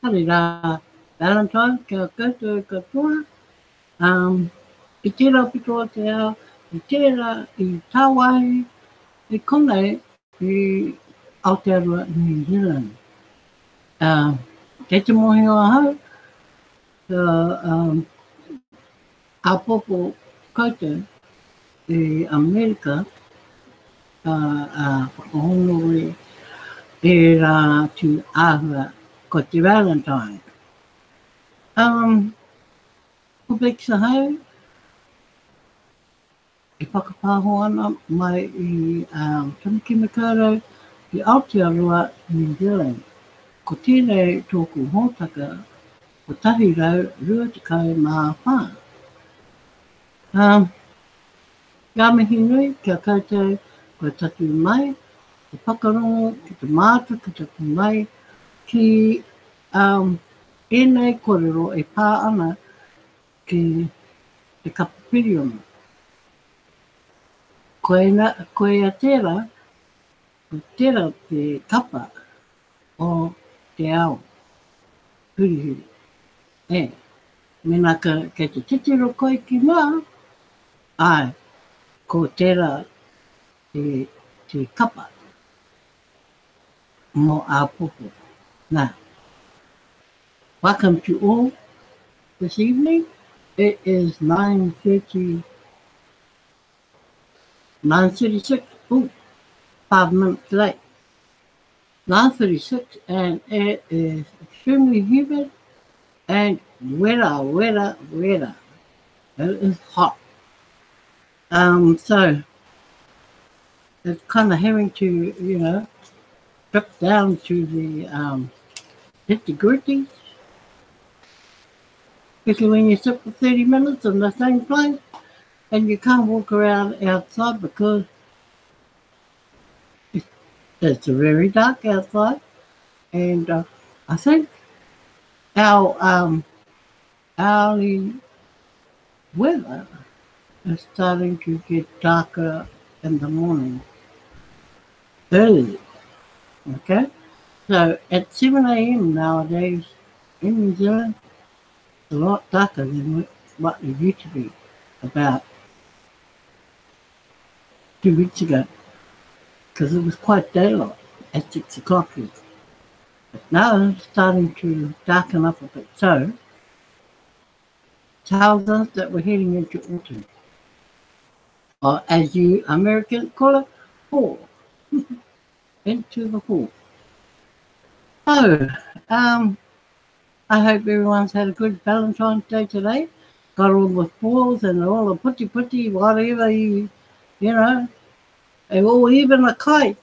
hari rā Valentine kia koutou katoa. I tērā pito te ao, I tērā I Tāwai, I konei I Aotearoa New Zealand. Kei te mohi o hau, a popo koutou I Amerika, whakahono e rā tu āhua ko te Valentine. Ko Bexa hau, I whakapāho ana mai I Tamaki Makaurau I Aotearoa New Zealand. Ko tēnei tōku hōtaka o tahi rau 24. Ngā mihi nui kia koutou koe tatu mai, ki whakarongo, ki te mātu, ki tatu mai, ki ēnei kōrero e pā ana ki te kapapiriona. Koe a tērā te kapa o te ao, hurihuri. Mena kei te titiro koe ki mā, ai, ko tērā te kapa mo a popo. Now, welcome to all this evening. It is 9:36, 5 minutes late. 9:36 and it is extremely humid and wetter. It is hot. So it's kind of having to, drop down to the 50 degrees. Especially when you sit for 30 minutes in the same place and you can't walk around outside because it's very dark outside. And I think our hourly weather is starting to get darker in the morning, early, okay? So at 7 a.m. nowadays in New Zealand, it's a lot darker than what it used to be about 2 weeks ago, because it was quite daylight at 6 o'clock. But now it's starting to darken up a bit. So tells us that we're heading into autumn. Or as you Americans call it, fall. Into the fall. So, I hope everyone's had a good Valentine's Day today. Got all the balls and all the putty, whatever or even a kite.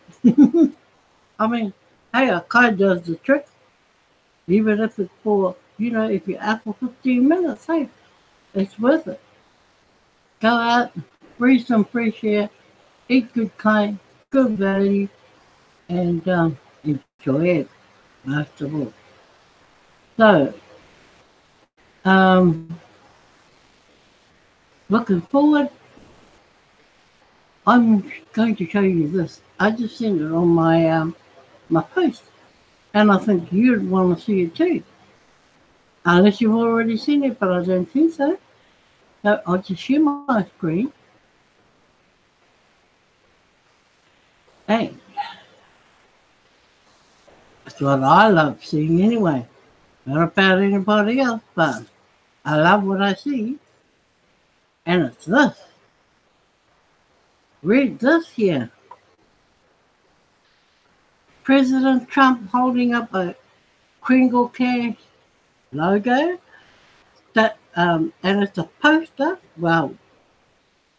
I mean, hey, a kite does the trick. Even if it's for, if you're out for 15 minutes, hey, it's worth it. Go out, breathe some fresh air, eat good kite, good value, and enjoy it most of all. So, looking forward, I'm going to show you this. I just sent it on my my post, and I think you'd want to see it too. Unless you've already seen it, but I don't think so. So I'll just share my screen. Hey, that's what I love seeing anyway. Not about anybody else, but I love what I see. And it's this. Read this here. President Trump holding up a Kringle Cash logo that and it's a poster,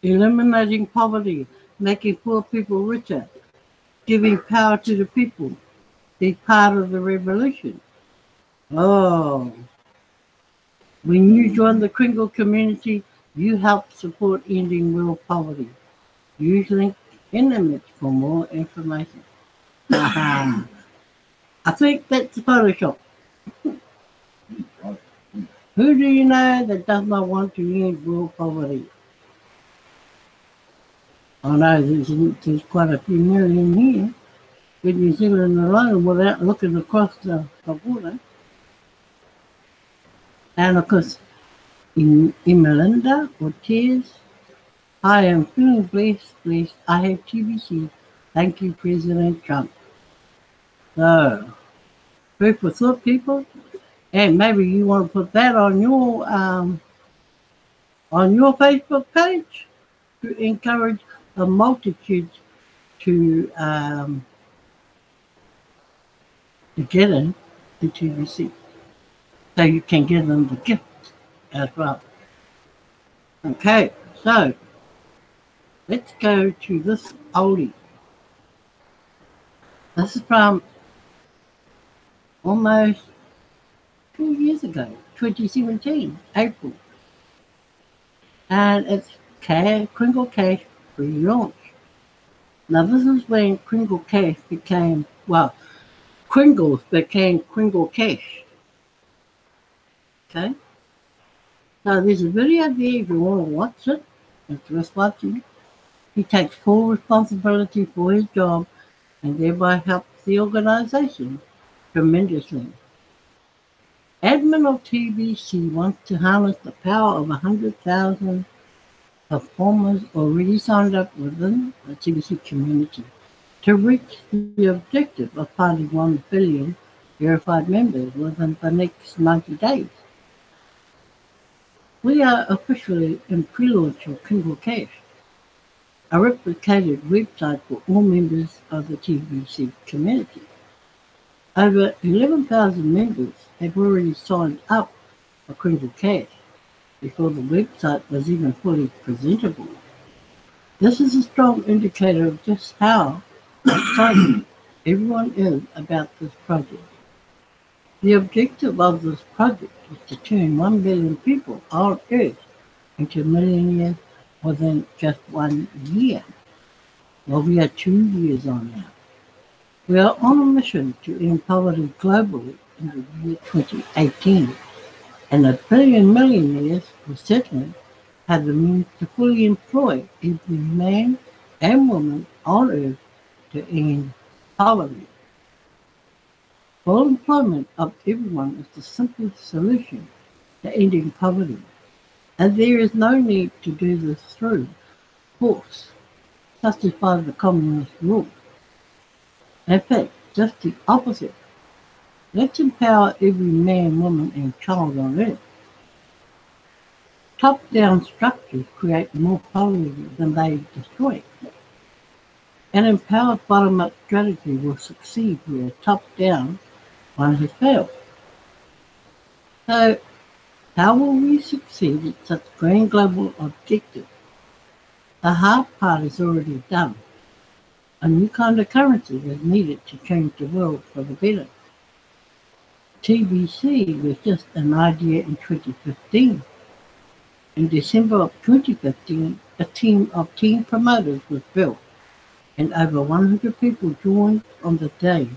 eliminating poverty, making poor people richer, giving power to the people, be part of the revolution. Oh, when you join the Kringle community, you help support ending world poverty. Use link in the image for more information. I think that's Photoshop. Who do you know that does not want to end world poverty? I know there's quite a few million here in New Zealand alone without looking across the water. And of course, in Melinda Ortiz, I am feeling blessed. I have TBC. Thank you, President Trump. So, food for thought, people. And maybe you want to put that on your Facebook page to encourage a multitude to to get in the TBC. So you can give them the gift as well. Okay, so let's go to this oldie. This is from almost 2 years ago, 2017, April. And it's Kringle Cash relaunch. Now this is when Kringle Cash became, well, Kringles became Kringle Cash. Okay? So there's a video there if you want to watch it. It's worth watching. He takes full responsibility for his job and thereby helps the organization tremendously. Admin of TBC wants to harness the power of 100,000 performers already signed up within the TBC community to reach the objective of finding 1 billion verified members within the next 90 days. We are officially in pre-launch of Kringle Cash, a replicated website for all members of the TBC community. Over 11,000 members have already signed up for Kringle Cash before the website was even fully presentable. This is a strong indicator of just how excited everyone is about this project. The objective of this project is to turn 1 billion people on Earth into millionaires within just 1 year. Well, we are 2 years on now. We are on a mission to end poverty globally in the year 2018, and 1 billion millionaires will certainly have the means to fully employ every man and woman on Earth to end poverty. Full employment of everyone is the simplest solution to ending poverty, and there is no need to do this through force, such as by the communist rule. In fact, just the opposite. Let's empower every man, woman, and child on Earth. Top-down structures create more poverty than they destroy. An empowered bottom-up strategy will succeed where top-down one has failed. So, how will we succeed at such grand global objectives? The hard part is already done. A new kind of currency is needed to change the world for the better. TBC was just an idea in 2015. In December of 2015, a team of teen promoters was built, and over 100 people joined on the day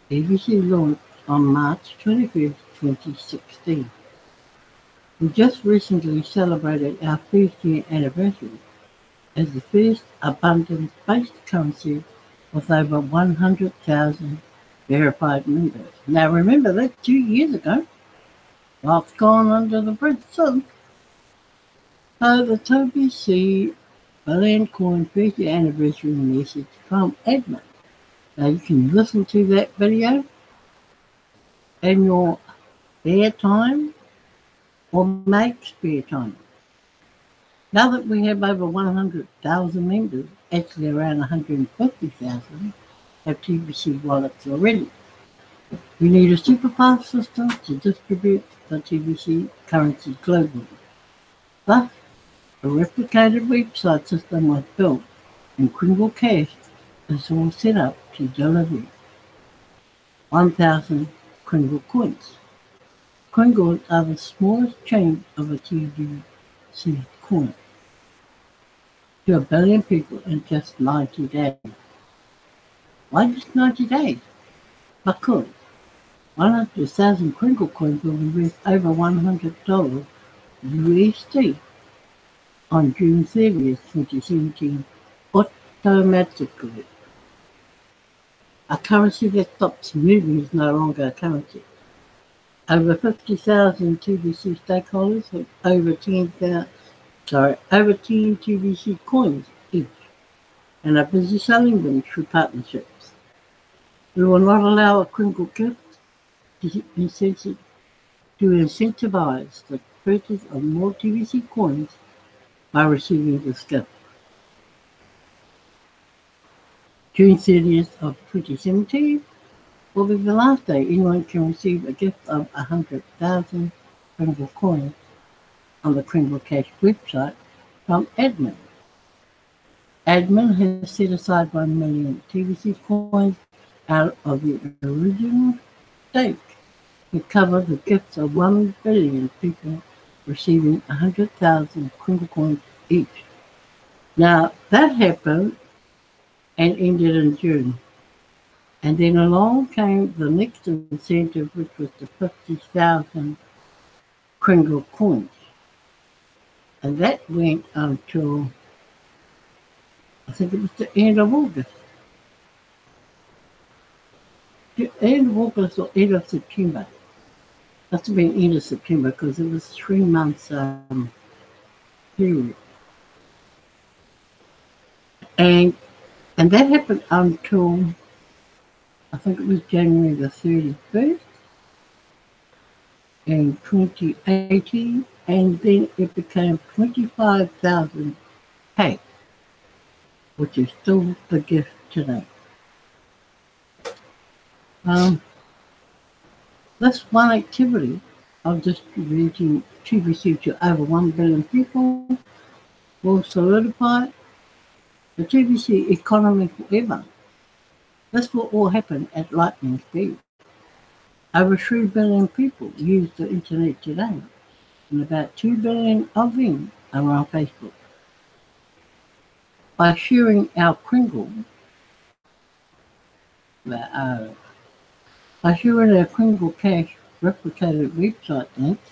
TBC launched on March 25, 2016. We just recently celebrated our first year anniversary as the first abundance-based currency with over 100,000 verified members. Now remember, that's 2 years ago. Lots gone under the bridge since. So the TBC Billion Coin first year anniversary message from admin. Now you can listen to that video in your spare time or make spare time. Now that we have over 100,000 members, actually around 150,000 have TBC wallets already. We need a super fast system to distribute the TBC currency globally. Thus, a replicated website system was built, and Kringle Cash is all set up to deliver 1,000 Kringle coins. Kringles are the smallest change of a TBC coin to 1 billion people in just 90 days. Why just 90 days? Because 100,000 Kringle coins will be worth over $100 USD on June 30th, 2017, automatically. A currency that stops moving is no longer a currency. Over 50,000 TBC stakeholders have over 10 TBC coins each and are busy selling them through partnerships. We will not allow a Kringle gift to incentivize the purchase of more TBC coins by receiving this gift. June 30th of 2017 will be the last day anyone can receive a gift of 100,000 Kringle coins on the Kringle Cash website from Admin. Admin has set aside 1 million TBC coins out of the original stake to cover the gifts of 1 billion people receiving 100,000 Kringle coins each. Now, that happened and ended in June. And then along came the next incentive, which was the 50,000 Kringle coins. And that went until, I think it was the end of August. The end of August or end of September. Must have been end of September because it was 3 months period. And that happened until, I think it was January the 31st in 2018, and then it became 25,000 K, which is still the gift today. This one activity of distributing TBC to over 1 billion people will solidify the TBC economy forever. This will all happen at lightning speed. Over 3 billion people use the internet today, and about 2 billion of them are on Facebook. By sharing our Kringle, Cash replicated website links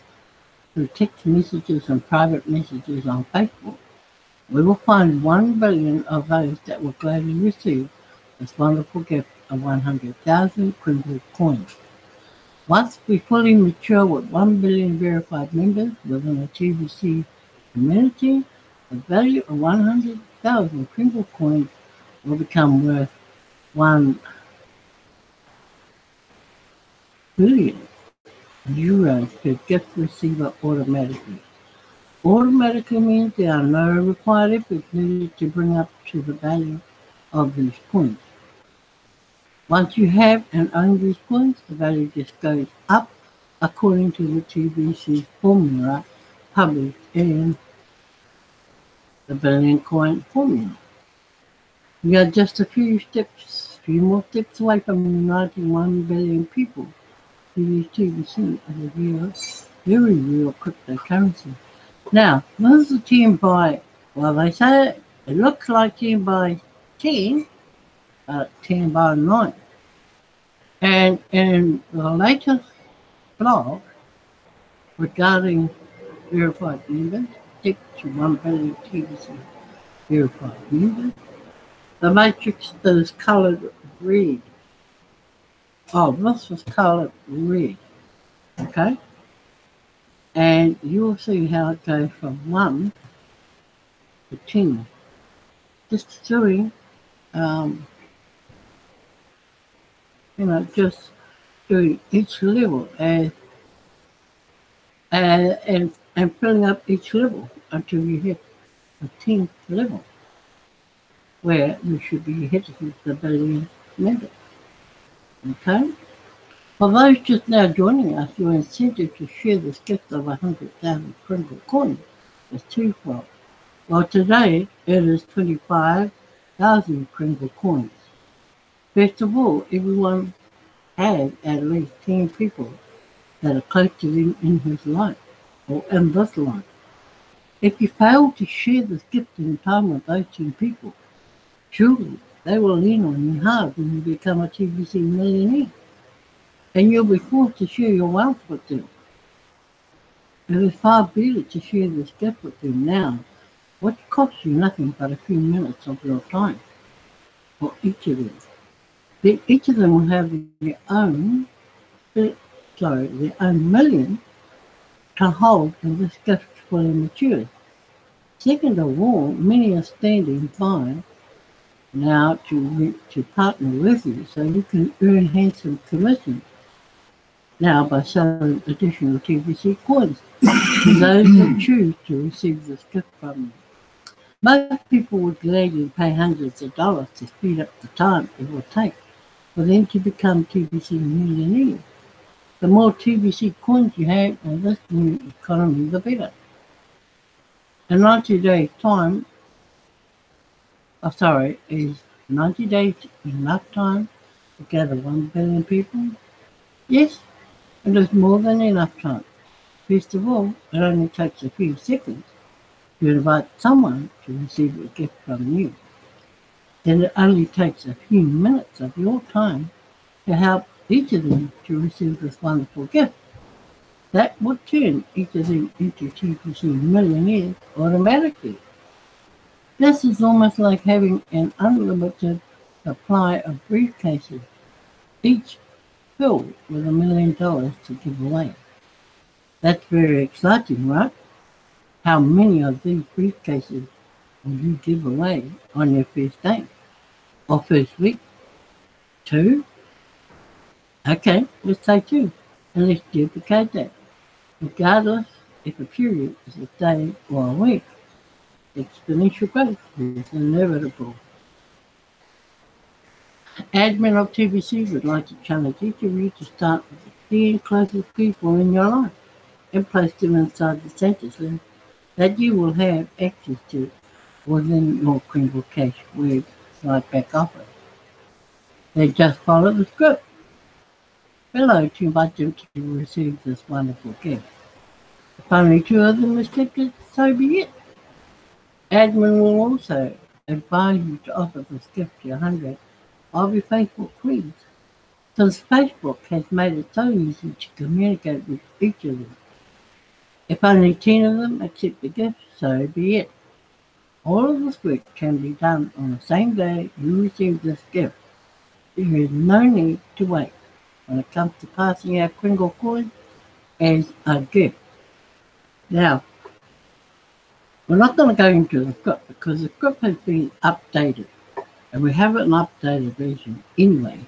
through text messages and private messages on Facebook, we will find 1 billion of those that will gladly receive this wonderful gift of 100,000 Kringle coins. Once we fully mature with 1 billion verified members within the TBC community, the value of 100,000 Kringle coins will become worth 1 billion euros per gift receiver automatically. Automatically means there are no required efforts needed to bring up to the value of these coins. Once you have and own these coins, the value just goes up according to the TBC formula published in the billion coin formula. We are just a few more steps away from uniting 1 billion people to use TBC as a very real cryptocurrency. Now, this is a 10 by, well, they say it looks like 10 by 10, 10 by 9. And in the latest blog regarding verified members, stick to 1 billion TBC verified members, the matrix is colored red. Oh, this was colored red. Okay? And you'll see how it goes from 1 to 10. Just doing, just doing each level and filling up each level until you hit the 10th level, where you should be hitting the billion members. Okay? For those just now joining us, your incentive to share this gift of 100,000 Kringle coins is twofold. Well, today it is 25,000 Kringle coins. First of all, everyone has at least 10 people that are close to them in his life or in this life. If you fail to share this gift in time with those 10 people, surely they will lean on you hard when you become a TBC millionaire. And you'll be forced to share your wealth with them. It is far better to share this gift with them now, which costs you nothing but a few minutes of your time for each of them. Then each of them will have their own their own million to hold when this gift fully matures. Second of all, many are standing by now to partner with you so you can earn handsome commissions now by selling additional TVC coins to those who choose to receive this gift from you. Most people would gladly pay hundreds of dollars to speed up the time it will take for them to become TVC millionaires. The more TVC coins you have in this new economy, the better. In 90 days' time, is 90 days enough time to gather 1 billion people? Yes, it is more than enough time. First of all, it only takes a few seconds to invite someone to receive a gift from you. Then it only takes a few minutes of your time to help each of them to receive this wonderful gift. That would turn each of them into TVC millionaires automatically. This is almost like having an unlimited supply of briefcases, each filled with $1 million to give away. That's very exciting, right? How many of these briefcases will you give away on your first day or first week? 2? Okay, let's say 2. And let's duplicate that. Regardless if a period is a day or a week, exponential growth is inevitable. Admin of TVC would like to challenge each of you to start with the 10 closest people in your life and place them inside the status list that you will have access to within your Kringle Cash website back office. They just follow the script below to invite them to receive this wonderful gift. If only 2 of them accepted, so be it. Admin will also advise you to offer this gift to 100 of your Facebook friends, since Facebook has made it so easy to communicate with each of them. If only 10 of them accept the gift, so be it. All of this work can be done on the same day you receive this gift. There is no need to wait when it comes to passing out Kringle coins as a gift. Now, we're not going to go into the script because the script has been updated and we have an updated version anyway.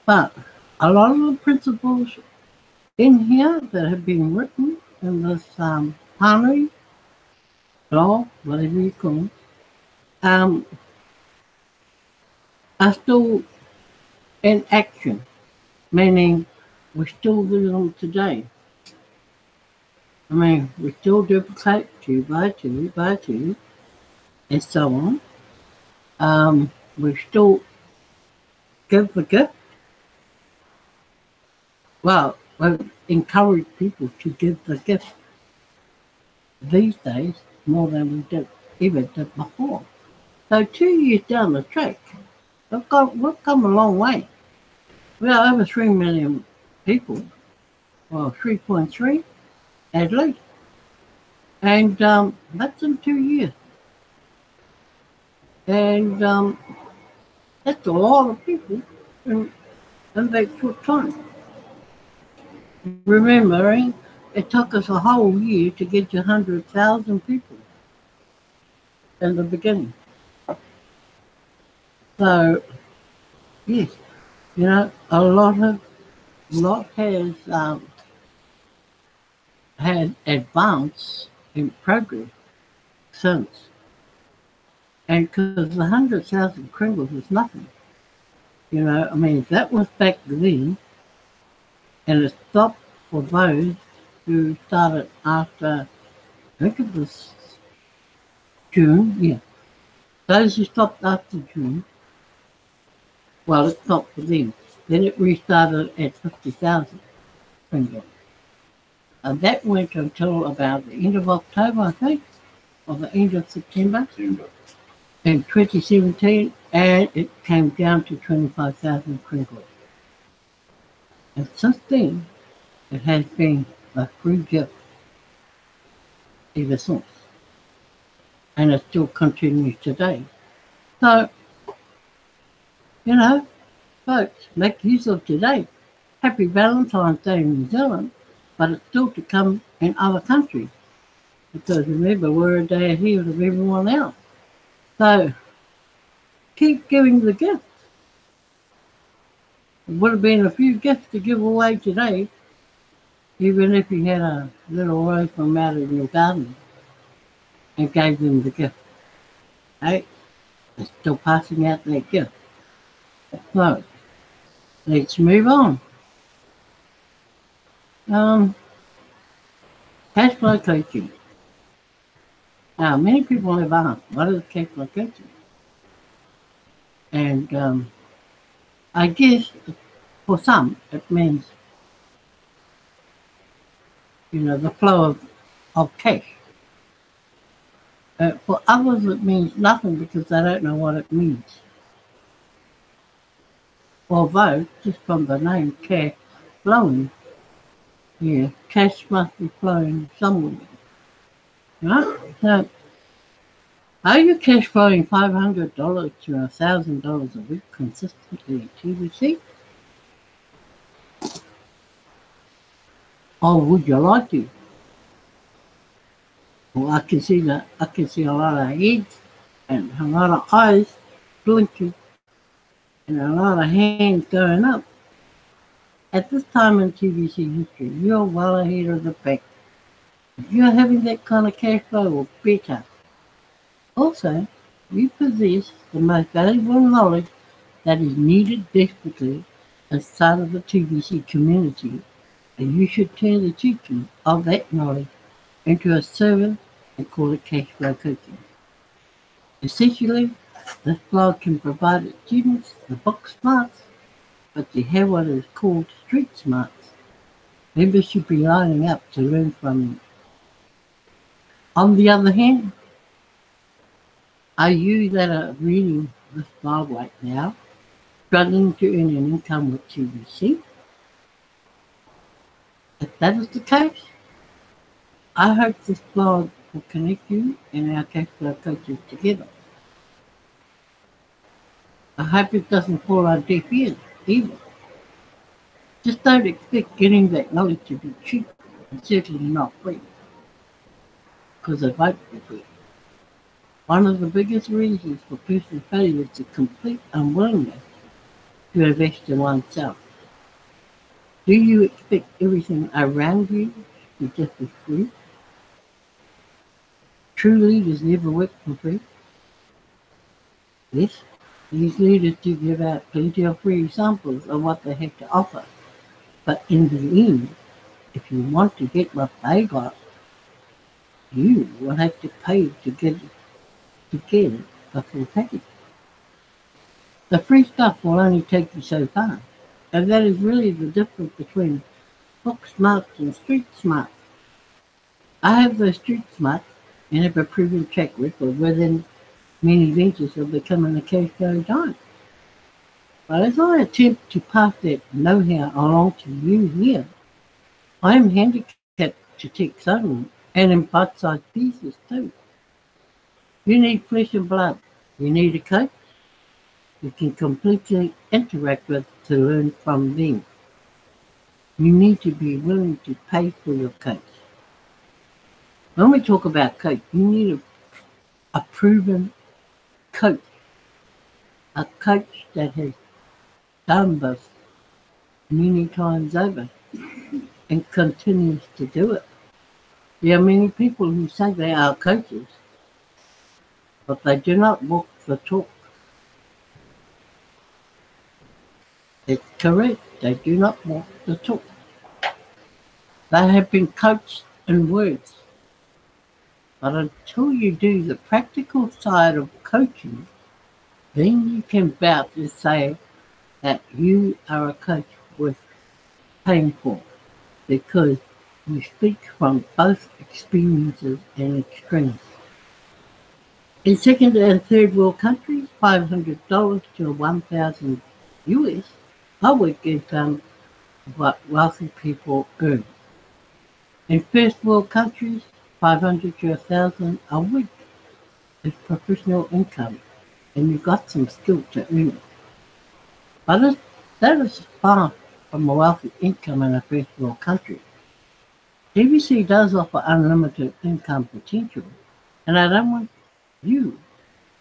But a lot of the principles in here that have been written in this Pānui law, whatever you call it, are still in action, meaning we still do them today. I mean, we still duplicate 2 by 2 by 2, and so on. We still give the gift. Well, we encourage people to give the gift these days more than we ever did before. So 2 years down the track, we've come a long way. We are over 3 million people, well, 3.3 at least. And that's in 2 years. And that's a lot of people in that short time. Remembering it took us a whole year to get to 100,000 people in the beginning. So, yes, you know, a lot has advanced in progress since. And because the 100,000 Kringles was nothing. You know, I mean, that was back then, and it stopped for those who started after, I think it was June, yeah. Those who stopped after June, well, it stopped for them. Then it restarted at 50,000 Kringles. And that went until about the end of October, I think, or the end of September. In 2017, and it came down to 25,000 Kringles. And since then, it has been a free gift ever since. And it still continues today. So, you know, folks, make use of today. Happy Valentine's Day in New Zealand, but it's still to come in other countries. Because remember, we're a day ahead of everyone else. So keep giving the gifts. There would have been a few gifts to give away today, even if you had a little rose from out in your garden and gave them the gift. Hey, they're still passing out that gift. So let's move on. Cash flow coaching. Now, many people have asked, what is cash flow coaching? And I guess for some, it means, the flow of cash. For others, it means nothing because they don't know what it means. Although, just from the name cash flowing, cash must be flowing somewhere. Right? So, are you cash flowing $500 to $1,000 a week consistently at TBC? Or would you like to? Well, I can see a lot of heads and a lot of eyes blinking and a lot of hands going up. At this time in TBC history, you're well ahead of the pack. If you're having that kind of cash flow or better, also, you possess the most valuable knowledge that is needed desperately as part of the TBC community, and you should turn the teaching of that knowledge into a service and call it cash flow coaching. Essentially, this blog can provide its students the book smarts, but you have what is called street smarts. Members should be lining up to learn from you. On the other hand, are you that are reading this blog right now struggling to earn an income with TBC? If that is the case, I hope this blog will connect you and our cash flow coaches together. I hope it doesn't fall on deaf ears either. Just don't expect getting that knowledge to be cheap and certainly not free, because it won't be free. One of the biggest reasons for personal failure is the complete unwillingness to invest in oneself. Do you expect everything around you to just be free? True leaders never work for free. Yes, these leaders do give out plenty of free examples of what they have to offer. But in the end, if you want to get what they got, you will have to pay to get the full package. The free stuff will only take you so far. And that is really the difference between book smarts and street smarts. I have those street smarts and have a proven track record within many ventures of becoming a cash flow giant. But as I attempt to pass that know-how along to you here, I am handicapped to take sudden and in bite-sized pieces too. You need flesh and blood. You need a coach you can completely interact with to learn from them. You need to be willing to pay for your coach. When we talk about coach, you need a proven coach, a coach that has done this many times over and continues to do it. There are many people who say they are coaches, but they do not walk the talk. It's correct, they do not walk the talk. They have been coached in words, but until you do the practical side of coaching, then you can vouch and say that you are a coach worth paying for, because you speak from both experiences and extremes. In second and third world countries, $500 to $1,000 US, I would give what wealthy people earn. In first world countries, 500 to 1,000 a week is professional income, and you've got some skill to earn it. But that is far from a wealthy income in a first world country. TBC does offer unlimited income potential, and I don't want you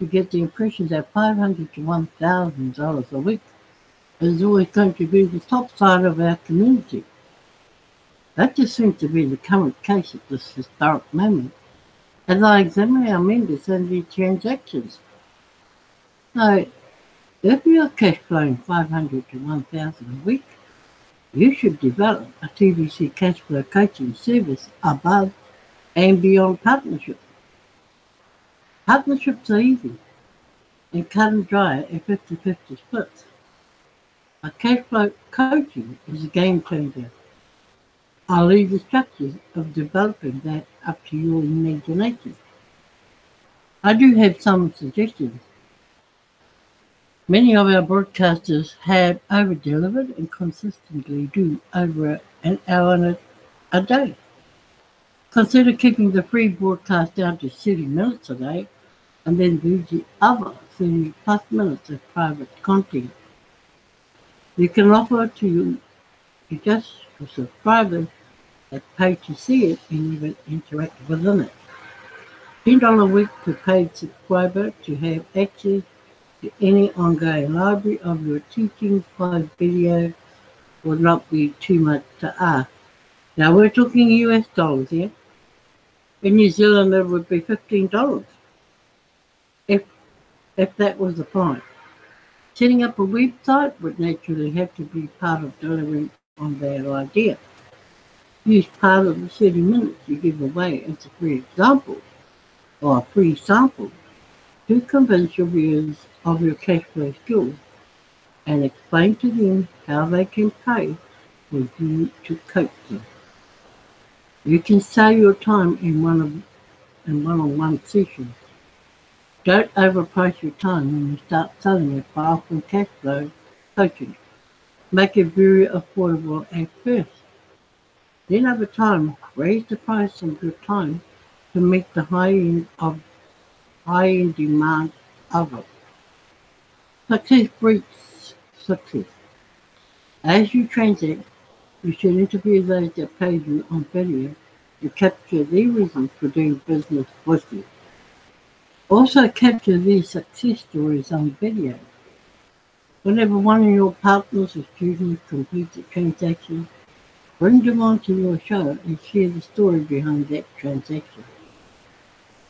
to get the impression that $500 to $1,000 a week is always going to be the top side of our community. That just seems to be the current case at this historic moment, as I examine our members and their transactions. So, if you're cash flowing 500 to 1,000 a week, you should develop a TBC cash flow coaching service above and beyond partnership. Partnerships are easy and cut and dry at 50-50 splits. A cash flow coaching is a game changer. I'll leave the structures of developing that up to your imagination. I do have some suggestions. Many of our broadcasters have over-delivered and consistently do over an hour a day. Consider keeping the free broadcast down to 30 minutes a day and then do the other 30 plus minutes of private content. You can offer to just for subscribers that pay to see it and even interact within it. $10 a week per paid subscriber to have access to any ongoing library of your teachings by video would not be too much to ask. Now we're talking US dollars here. In New Zealand it would be $15 if that was the point. Setting up a website would naturally have to be part of delivering on that idea. Use part of the 30 minutes you give away as a free example or a free sample to convince your viewers of your cash flow skills and explain to them how they can pay for you to coach them. You can save your time in one-on-one sessions. Don't overprice your time when you start selling your powerful cash flow coaching. Make it very affordable at first. Then over time, raise the price of your time to meet the high-end demand of it. Success breeds success. As you transact, you should interview those that paid you on video to capture their reasons for doing business with you. Also capture their success stories on video. Whenever one of your partners or students completes a transaction, bring them onto your show and share the story behind that transaction.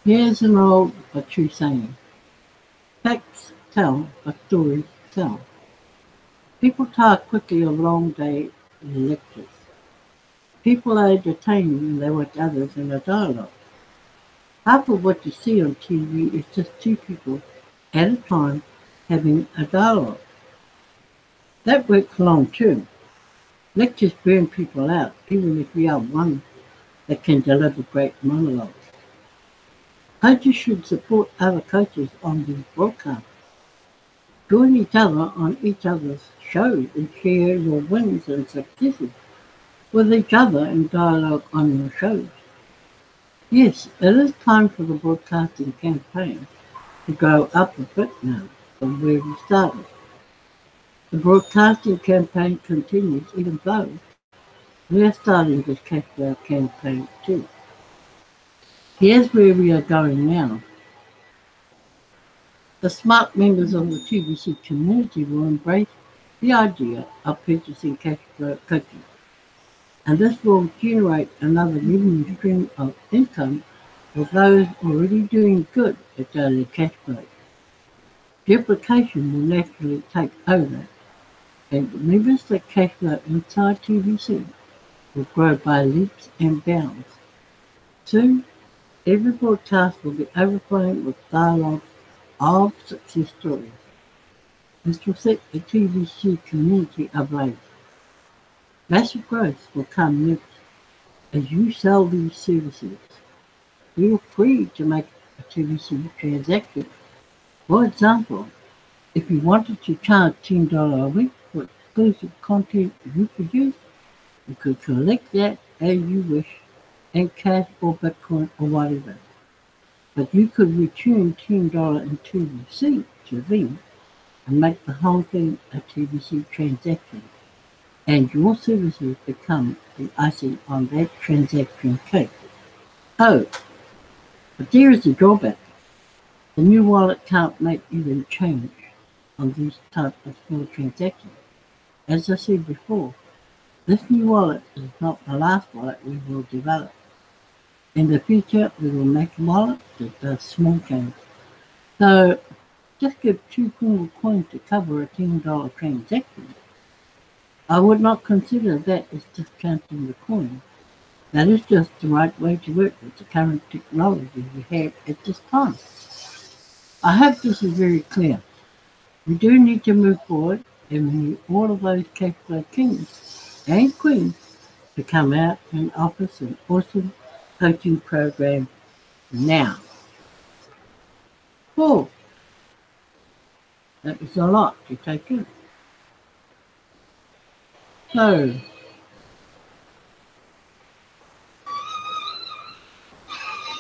Here's an old but true saying. Facts tell, but stories tell. People tire quickly of long day lectures. People are entertained when they watch others in a dialogue. Half of what you see on TV is just two people at a time having a dialogue. That works long term. Lectures burn people out, even if you are one that can deliver great monologues. Coaches should support other coaches on these broadcasts. Join each other on each other's shows and share your wins and successes with each other and dialogue on your shows. Yes, it is time for the broadcasting campaign to go up a bit now from where we started. The broadcasting campaign continues even though we are starting this cash flow campaign too. Here's where we are going now. The smart members of the TBC community will embrace the idea of purchasing cash flow coaching, and this will generate another revenue stream of income for those already doing good at daily cash flow. Duplication will naturally take over, and the members that cash flow inside TBC will grow by leaps and bounds. Soon, every broadcast will be overflowing with dialogue of success stories. This will set the TBC community ablaze. Massive growth will come next as you sell these services. Feel free to make a TBC transaction. For example, if you wanted to charge $10 a week for exclusive content you produce, you could collect that as you wish in cash or Bitcoin or whatever. But you could return $10 in TBC to them and make the whole thing a TBC transaction and your services become the icing on that transaction cake. Oh, but there is a drawback. The new wallet can't make even change on these type of small transactions. As I said before, this new wallet is not the last wallet we will develop. In the future, we will make a wallet that does small change. So just give 2 Congo coins to cover a $10 transaction. I would not consider that as discounting the coin. That is just the right way to work with the current technology we have at this time. I hope this is very clear. We do need to move forward, and we need all of those capable kings and queens to come out and offer some awesome coaching program now. Oh, that was a lot to take in. So,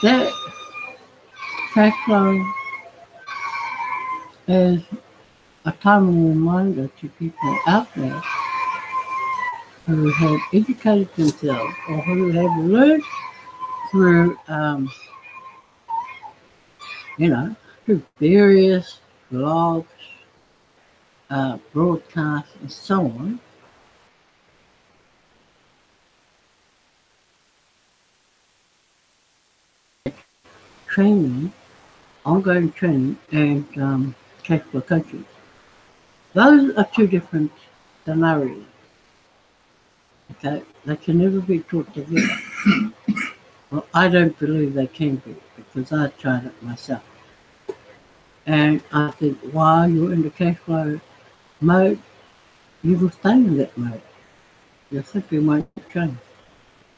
that cash flow is a timely reminder to people out there who have educated themselves or who have learned through, through various blogs, broadcasts, and so on. Training, ongoing training, and cash flow coaching. Those are 2 different scenarios. Okay, they can never be taught together. Well, I don't believe they can be because I tried it myself. And I think while you're in the cash flow mode, you will stay in that mode. You simply won't change.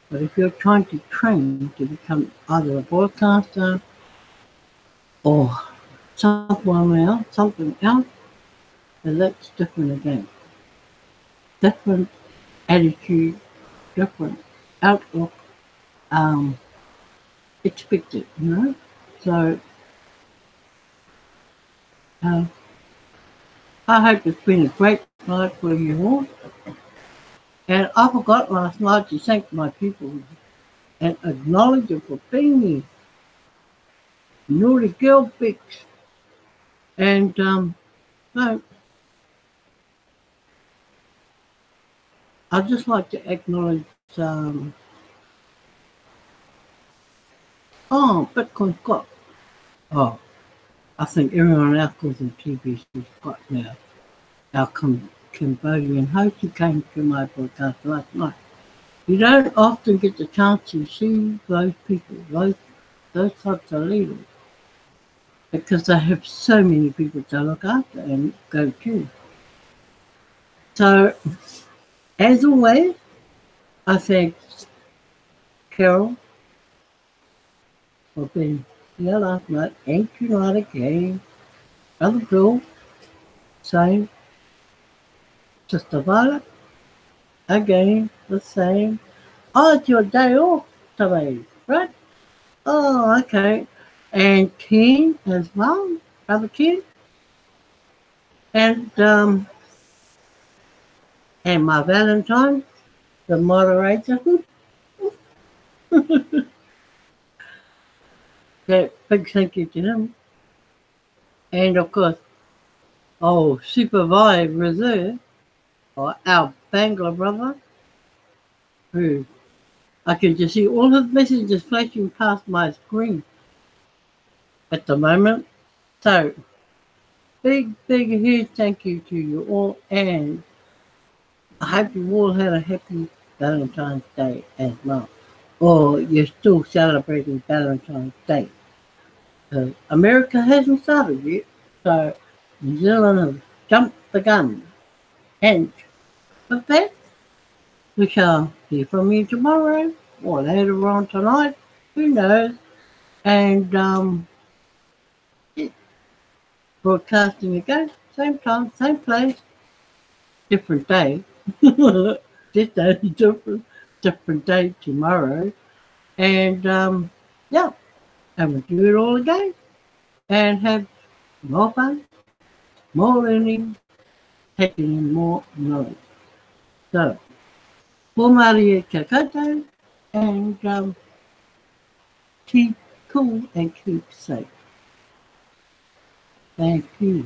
But if you're trying to train to become either a broadcaster or something else, then that's different again. Different attitude, different outlook, expected, So I hope it's been a great night for you all. And I forgot last night to thank my people and acknowledge them for being here. Naughty girl Bix. And no, I'd just like to acknowledge Bitcoin Scott. Oh, I think everyone else calls him TBC Scott now. Our Cambodian host who came to my broadcast last night. You don't often get the chance to see those people, those types of leaders, because they have so many people to look after and go to. So, as always, I thank Carol for being here last night, and tonight again. Brother Bill, same. Sister Violet, again, the same. Oh, it's your day off today, right? Oh, okay. And Ken as well, Brother Ken. And my Valentine, the moderator. That big thank you to him. And of course, Super Vibe Reserve, or our Bangla brother, who I can just see all his messages flashing past my screen at the moment. So, big huge thank you to you all, and I hope you all had a happy Valentine's Day as well. Or you're still celebrating Valentine's Day. America hasn't started yet, so New Zealand has jumped the gun. And with that, we shall hear from you tomorrow or later on tonight, who knows. And broadcasting again, same time, same place, different day. Just a different day tomorrow. And and we'll do it all again and have more fun, more learning, taking in more knowledge. So Maria Calcutta, and keep cool and keep safe. Thank you.